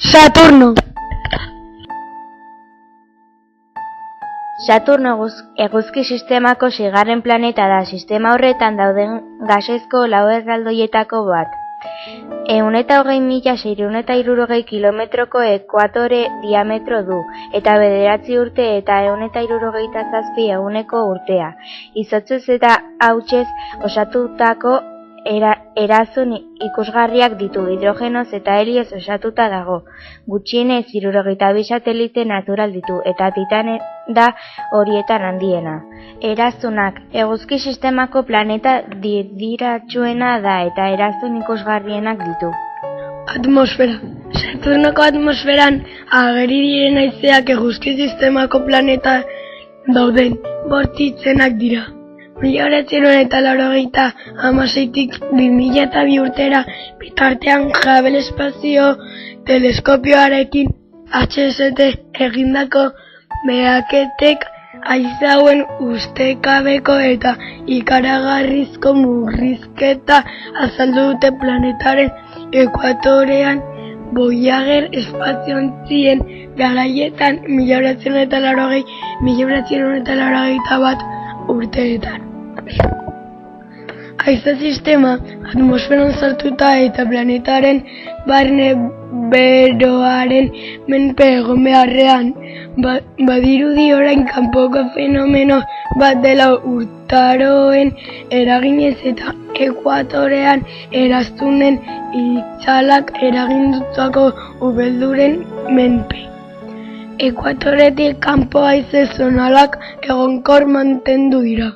Saturno. Saturno eguzki sistemako 6. planeta da. Sistema horretan dauden gasezko 4 erraldoietako bat. 120.660 kilometroko ekuatore diametro du, eta 9 urte eta 167 eguneko urtea. Izotzez eta hautsez osatutako erazun ikusgarriak ditu, hidrogenoz eta helioz osatuta dago. Gutxienez 62 satelite natural ditu, eta Titane da horietan handiena. Erazunak eguzki sistemako planeta didiratsuena da eta erazun ikusgarrienak ditu. Atmosfera. Saturnoko atmosferan ageri diren haizeak eguzki sistemako planeta dauden bortitzenak dira. 1986tik 2002 urtera bitartean Hubble espazio teleskopioarekin HST egindako beheraketek haize hauen ustekabeko eta ikaragarrizko murrizketa azaldu dute planetaren ekuatorean. Voyager espaziontzien garaietan 1981 urteetan. Haize sistema atmosferan sartuta eta planetaren barne beroaren menpe egon beharrean, badirudi orain kanpoko fenomeno bat dela urtaroen eraginez eta ekuatorean eraztunen itzalak eragindutako ubelduren menpe. Ekuatoretik kanpo haize zonalak egonkor mantendu dira.